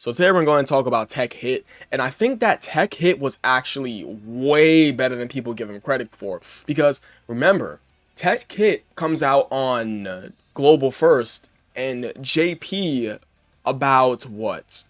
So today we're going to talk about TEQ Hit, and I think that TEQ Hit was actually way better than people give him credit for, because remember, TEQ Hit comes out on Global first, and JP about what?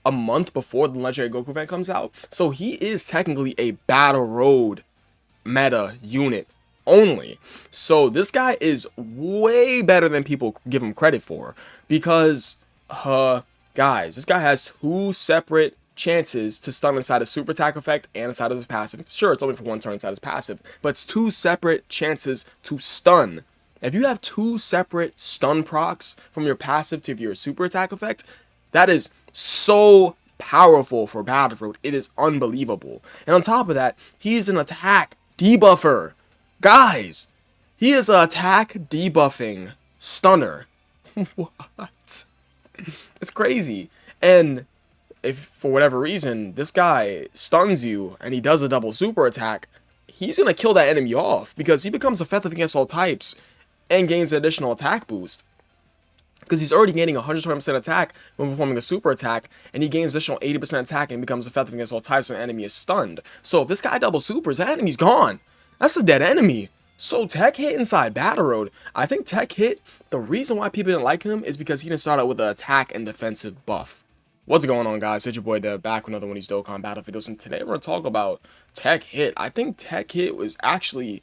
A month before the Legendary Goku event comes out, so he is technically a Battle Road meta unit only. So this guy is way better than people give him credit for, because guys, this guy has two separate chances to stun inside his super attack effect and inside of his passive. Sure, it's only for one turn inside his passive, but it's two separate chances to stun. If you have two separate stun procs from your passive to your super attack effect, that is so powerful for Battle Road. It is unbelievable. And on top of that, he's an attack debuffer. Guys, he is an attack debuffing stunner. What? It's crazy. And if for whatever reason this guy stuns you and he does a double super attack, he's gonna kill that enemy off because he becomes effective against all types and gains an additional attack boost. Because he's already gaining 120% attack when performing a super attack, and he gains additional 80% attack and becomes effective against all types when an enemy is stunned. So if this guy double supers, that enemy's gone. That's a dead enemy. So TEQ Hit inside Battle Road, I think TEQ Hit, the reason why people didn't like him is because he didn't start out with an attack and defensive buff. What's going on, guys? It's your boy Dev back with another one of these Dokkan battle videos, and today we're going to talk about TEQ Hit. I think TEQ Hit was actually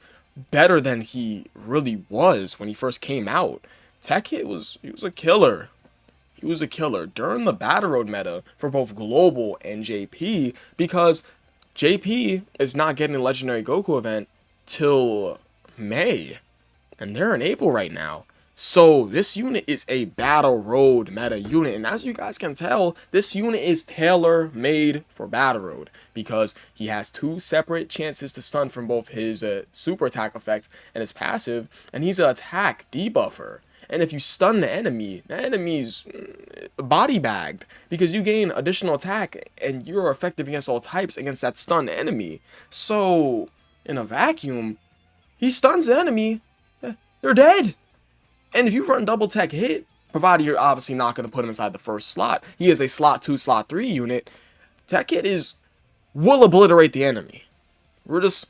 better than he really was when he first came out. TEQ Hit was a killer. He was a killer during the Battle Road meta for both Global and JP, because JP is not getting a Legendary Goku event till May, and they're in April right now. So this unit is a Battle Road meta unit, and as you guys can tell, this unit is tailor-made for Battle Road because he has two separate chances to stun from both his super attack effect and his passive, and he's an attack debuffer. And if you stun the enemy's body bagged because you gain additional attack and you're effective against all types against that stunned enemy. So in a vacuum, he stuns the enemy, they're dead. And if you run double TEQ Hit, provided you're obviously not going to put him inside the first slot, he is a slot 2, slot 3 unit, TEQ Hit will obliterate the enemy. Let's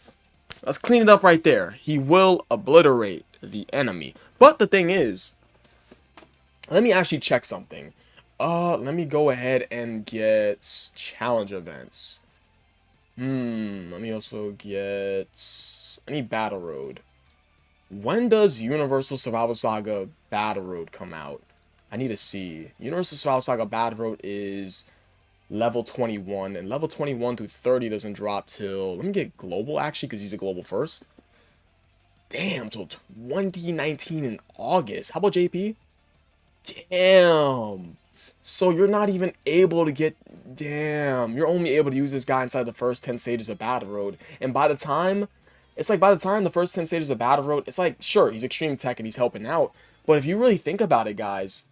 clean it up right there. He will obliterate the enemy. But the thing is, let me actually check something. Let me go ahead and get challenge events. Let me also get... I need Battle Road. When does Universal Survival Saga Battle Road come out? I need to see. Universal Survival Saga Battle Road is level 21, and level 21 through 30 doesn't drop till... Let me get Global, actually, because he's a Global first. Damn, till 2019 in August. How about JP? Damn. So you're not even able to get... Damn. You're only able to use this guy inside the first 10 stages of Battle Road. And by the time... It's like by the time the first 10 stages of Battle Road, it's like, sure, he's Extreme Tech and he's helping out. But if you really think about it, guys,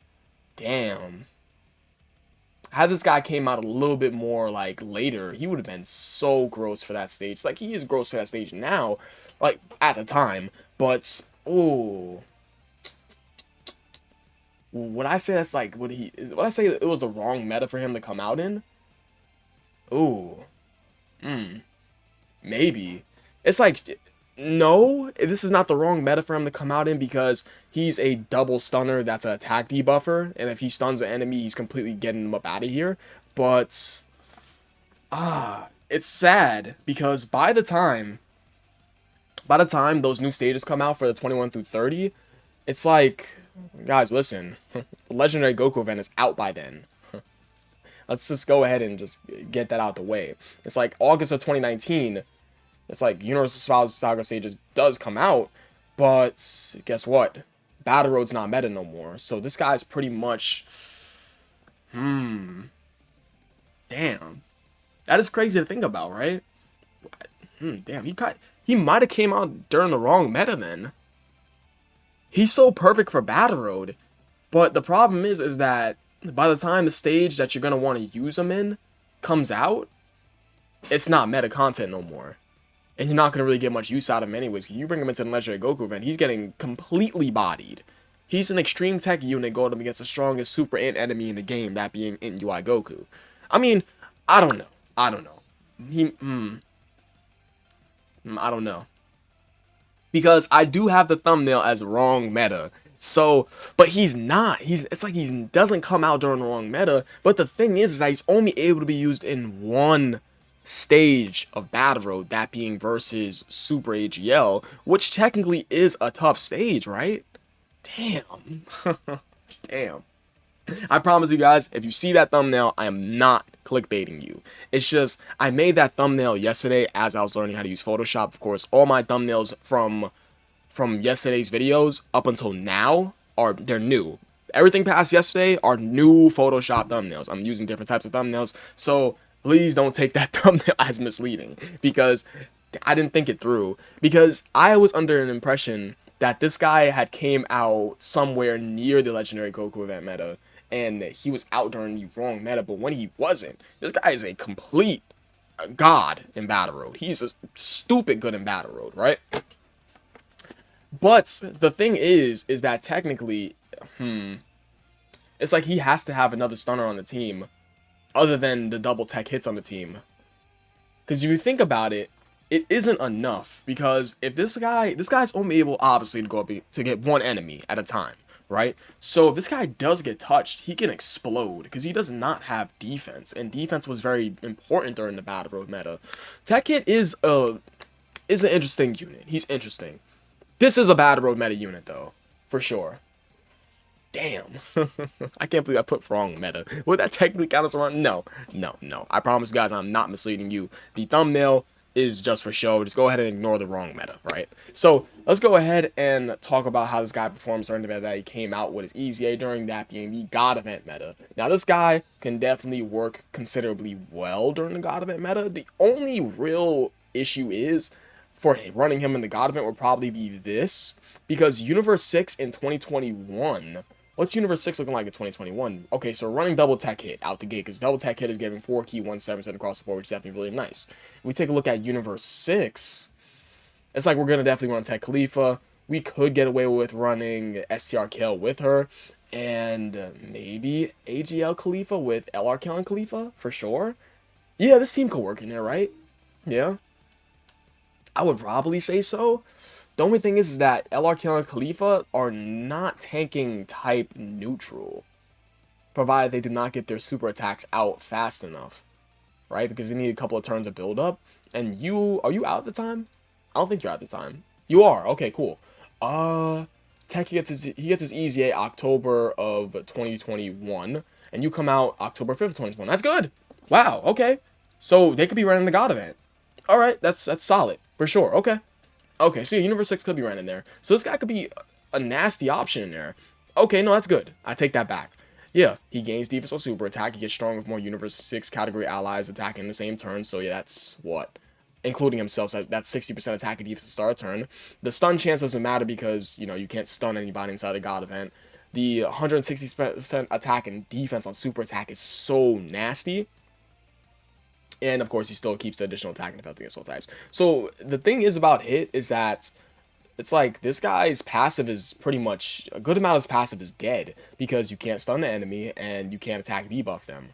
damn. Had this guy came out a little bit more, like, later, he would have been so gross for that stage. Like, he is gross for that stage now, like, at the time. But, ooh. Would I say that's, like, would I say it was the wrong meta for him to come out in? Ooh. Maybe. It's like, no, this is not the wrong meta for him to come out in because he's a double stunner that's an attack debuffer, and if he stuns an enemy, he's completely getting him up out of here. But, it's sad because by the time those new stages come out for the 21 through 30, it's like, guys, listen, the Legendary Goku event is out by then. Let's just go ahead and just get that out the way. It's like August of 2019. It's like Universal Survival Saga Stages does come out, but guess what? Battle Road's not meta no more. So this guy's pretty much... Damn. That is crazy to think about, right? Damn, he might have came out during the wrong meta then. He's so perfect for Battle Road, but the problem is that by the time the stage that you're going to want to use him in comes out, it's not meta content no more. And you're not going to really get much use out of him anyways. You bring him into the Legendary Goku event, he's getting completely bodied. He's an extreme tech unit going up against the strongest super int enemy in the game, that being Int UI Goku. I mean, I don't know. I don't know. I don't know. Because I do have the thumbnail as wrong meta. So, but he's not. It's like he doesn't come out during the wrong meta. But the thing is that he's only able to be used in one stage of Battle Road, that being versus Super AGL, which technically is a tough stage, right? Damn. Damn. I promise you guys, if you see that thumbnail, I am not clickbaiting you. It's just, I made that thumbnail yesterday as I was learning how to use Photoshop. Of course, all my thumbnails from yesterday's videos up until now they're new. Everything past yesterday are new Photoshop thumbnails. I'm using different types of thumbnails, so please don't take that thumbnail as misleading, because I didn't think it through. Because I was under an impression that this guy had came out somewhere near the Legendary Goku event meta, and he was out during the wrong meta, but when he wasn't, this guy is a complete god in Battle Road. He's a stupid good in Battle Road, right? But the thing is that technically, it's like he has to have another stunner on the team, other than the double tech hits on the team. Because if you think about it, it isn't enough. Because if this guy's only able, obviously, to go up to get one enemy at a time, right? So if this guy does get touched, he can explode, because he does not have defense, and defense was very important during the Battle Road meta. Tech Hit is an interesting unit. He's interesting. This is a Battle Road meta unit, though, for sure. Damn. I can't believe I put wrong meta. Would that technically count as wrong? No. I promise you guys, I'm not misleading you. The thumbnail is just for show. Just go ahead and ignore the wrong meta, right? So let's go ahead and talk about how this guy performs during the meta that he came out with his EZA during, that being the God event meta. Now, this guy can definitely work considerably well during the God event meta. The only real issue is, for running him in the God event, would probably be this, because Universe 6 in 2021, what's Universe 6 looking like in 2021? Okay, so running double tech hit out the gate, because double tech hit is giving 4 key 1/7 across the board, which is definitely really nice. If we take a look at Universe 6, it's like we're going to definitely run Tech Khalifa. We could get away with running STR Kale with her, and maybe AGL Khalifa with LR Kale and Khalifa, for sure. Yeah, this team could work in there, right? Yeah. I would probably say so. The only thing is that LR Kale and Khalifa are not tanking type neutral, provided they do not get their super attacks out fast enough, right? Because they need a couple of turns of build up. And are you out at the time? I don't think you're out at the time. You are. Okay, cool. Tech he gets his EZA October of 2021, and you come out October 5th, 2021. That's good. Wow. Okay. So they could be running the God event. All right, that's solid for sure. Okay. Okay, so Universe 6 could be running there. So this guy could be a nasty option in there. Okay, no, that's good. I take that back. Yeah, he gains defense on super attack. He gets strong with more Universe 6 category allies attacking the same turn. So yeah, that's what? Including himself, so that's 60% attack and defense to start a turn. The stun chance doesn't matter because, you know, you can't stun anybody inside the God event. The 160% attack and defense on super attack is so nasty. And, of course, he still keeps the additional attack and effect against all types. So, the thing is about Hit is that it's like this guy's passive is pretty much, a good amount of his passive is dead, because you can't stun the enemy and you can't attack debuff them,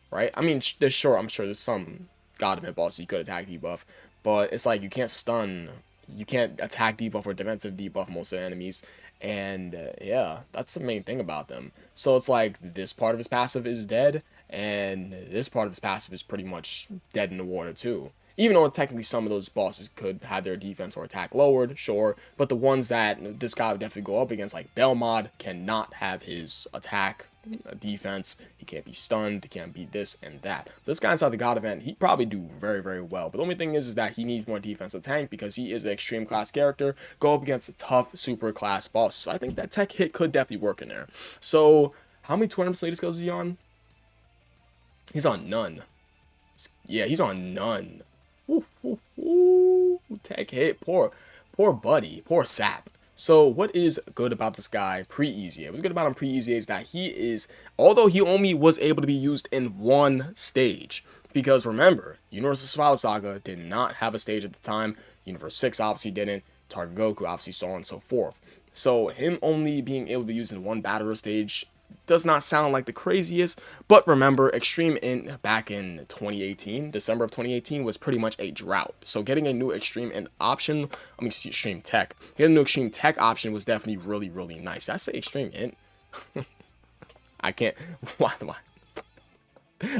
right? I mean, I'm sure there's some God event bosses you could attack debuff, but it's like you can't stun, you can't attack debuff or defensive debuff most of the enemies, and yeah, that's the main thing about them. So it's like this part of his passive is dead, and this part of his passive is pretty much dead in the water too. Even though technically some of those bosses could have their defense or attack lowered, sure, but the ones that this guy would definitely go up against, like Belmod, cannot have his attack, defense, he can't be stunned, he can't be this and that. This guy inside the God event, he'd probably do very, very well, but the only thing is that he needs more defensive tank, because he is an extreme class character, go up against a tough super class boss. So I think that Tech Hit could definitely work in there. So, how many tournament slated skills is he on? He's on none. Yeah, he's on none. Ooh, Tech Hit, poor buddy, poor sap. So what is good about this guy pre-EZA? What's good about him pre-EZA is that he is, although he only was able to be used in one stage, because remember, Universal Survival Saga did not have a stage at the time, Universe 6 obviously didn't, Target Goku obviously, so on and so forth. So him only being able to use in one battle stage does not sound like the craziest, but remember, Extreme Int back in 2018, December of 2018, was pretty much a drought. So getting a new Extreme Int option, Extreme TEQ, getting a new Extreme TEQ option was definitely really, really nice. Did I say Extreme Int? I can't, why do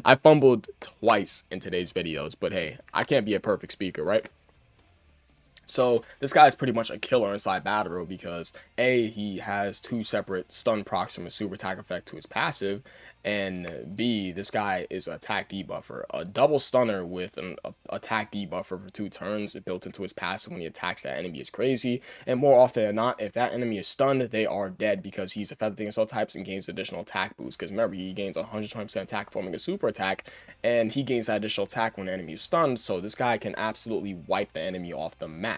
I fumbled twice in today's videos, but hey, I can't be a perfect speaker, right? So this guy is pretty much a killer inside battle road because A, he has 2 separate stun procs from his super attack effect to his passive, and B, this guy is an attack debuffer. A double stunner with an attack debuffer for 2 turns built into his passive when he attacks that enemy is crazy, and more often than not, if that enemy is stunned, they are dead because he's a Feather Thing Assault types and gains additional attack boost, because remember, he gains 120% attack forming a super attack, and he gains that additional attack when the enemy is stunned, so this guy can absolutely wipe the enemy off the map.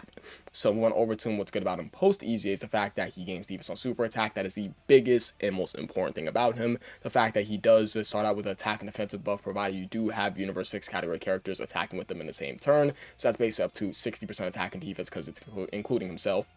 So we went over to him. What's good about him post-EZA is the fact that he gains defense on super attack. That is the biggest and most important thing about him. The fact that he does start out with an attack and defensive buff, provided you do have Universe 6 category characters attacking with them in the same turn. So that's basically up to 60% attack and defense because it's including himself.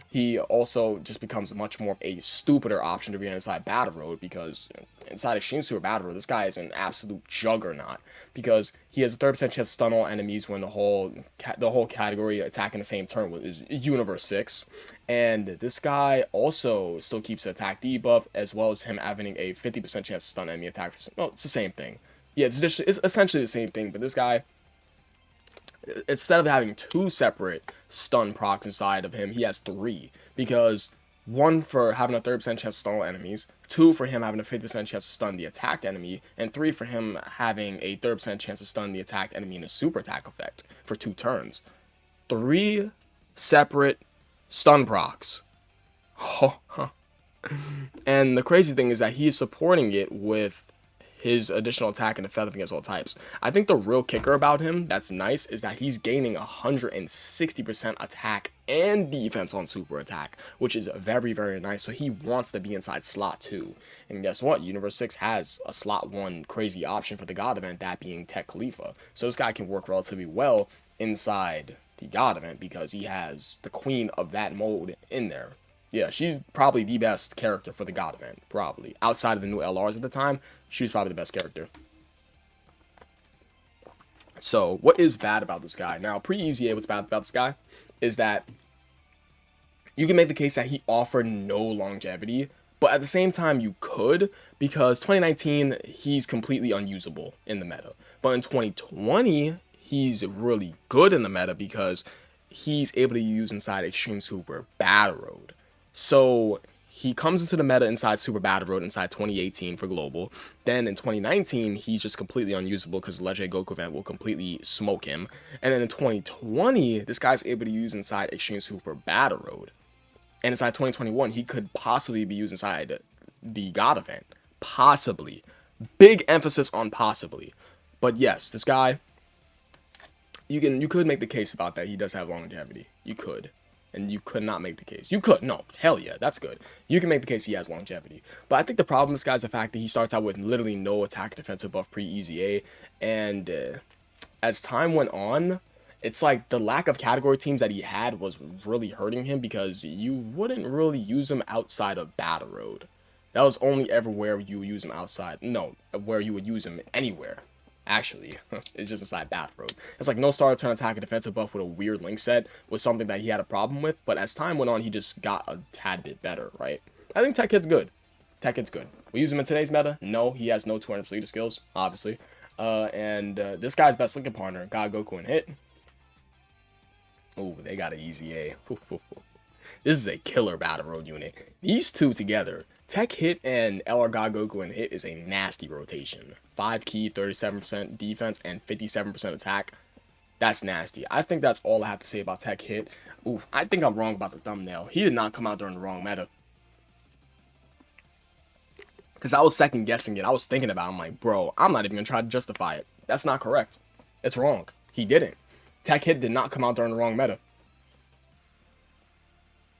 He also just becomes much more of a stupider option to be inside Battle Road because inside Extreme Super Battle Road, this guy is an absolute juggernaut because he has a 30% chance to stun all enemies when the whole category attacking the same turn is Universe 6. And this guy also still keeps the attack debuff as well as him having a 50% chance to stun enemy attack. Well, it's the same thing. Yeah, it's essentially the same thing, but this guy, instead of having 2 separate stun procs inside of him, he has 3, because 1 for having a 30% chance to stun all enemies, 2 for him having a 50% chance to stun the attacked enemy, and 3 for him having a 30% chance to stun the attacked enemy in a super attack effect for 2 turns. 3 separate stun procs. And the crazy thing is that he's supporting it with his additional attack and the Feather Thing against all types. I think the real kicker about him that's nice is that he's gaining 160% attack and defense on super attack, which is very, very nice. So he wants to be inside slot 2. And guess what? Universe 6 has a slot 1 crazy option for the God event, that being TEQ Khalifa. So this guy can work relatively well inside the God event because he has the queen of that mode in there. Yeah, she's probably the best character for the God event, probably. Outside of the new LRs at the time, she was probably the best character. So, what is bad about this guy? Now, pre-EZA, what's bad about this guy is that you can make the case that he offered no longevity, but at the same time, you could, because 2019, he's completely unusable in the meta. But in 2020, he's really good in the meta because he's able to use inside Extreme Super Battle Road. So he comes into the meta inside Super Battle Road inside 2018 for global. Then in 2019, he's just completely unusable because the Legendary Goku event will completely smoke him. And then in 2020, this guy's able to use inside Extreme Super Battle Road. And inside 2021, he could possibly be used inside the God event. Possibly. Big emphasis on possibly. But yes, this guy, you could make the case about that. He does have longevity. You could. And you could not make the case. You could. No. Hell yeah. That's good. You can make the case he has longevity. But I think the problem with this guy is the fact that he starts out with literally no attack defensive buff pre-EZA. And as time went on, it's like the lack of category teams that he had was really hurting him because you wouldn't really use him outside of Battle Road. That was only ever where you would use him outside. No, where you would use him anywhere. Actually, it's just inside Battle Road. It's like no starter turn attack and defensive buff with a weird link set was something that he had a problem with, but as time went on, he just got a tad bit better, right? I think TEQ Hit's good. TEQ Hit's good. We use him in today's meta? No, he has no 200 leader skills, obviously. This guy's best linking partner, God Goku and Hit. Oh, they got an easy A. This is a killer Battle Road unit. These two together, TEQ Hit and LR God Goku and Hit, is a nasty rotation. 5 key, 37% defense, and 57% attack. That's nasty. I think that's all I have to say about TEQ Hit. Ooh, I think I'm wrong about the thumbnail. He did not come out during the wrong meta. Because I was second guessing it. I was thinking about it. I'm like, bro, I'm not even going to try to justify it. That's not correct. It's wrong. He didn't. TEQ Hit did not come out during the wrong meta.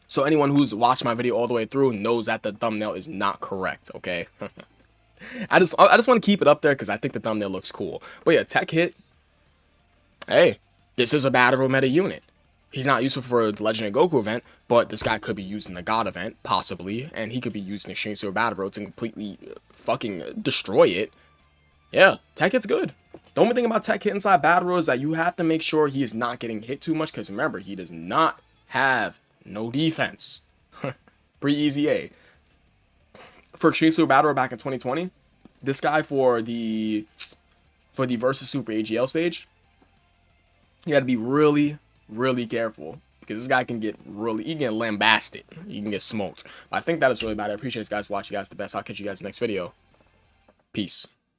So anyone who's watched my video all the way through knows that the thumbnail is not correct, okay? I just want to keep it up there because I think the thumbnail looks cool. But yeah, TEQ Hit, hey, this is a Battle Road meta unit. He's not useful for the Legend of Goku event, but this guy could be used in the God event, possibly, and he could be used in Exchange for Battle Roads and completely fucking destroy it. Yeah, Tech Hit's good. The only thing about Tech Hit inside Battle Roads is that you have to make sure he is not getting hit too much, because remember, he does not have no defense. Pre-EZA. For Exchange Super Battle Road back in 2020, this guy for the versus Super AGL stage, you got to be really, really careful, because this guy can get lambasted. You can get smoked. But I think that is really bad. I appreciate you guys watching. You guys the best. I'll catch you guys next video. Peace.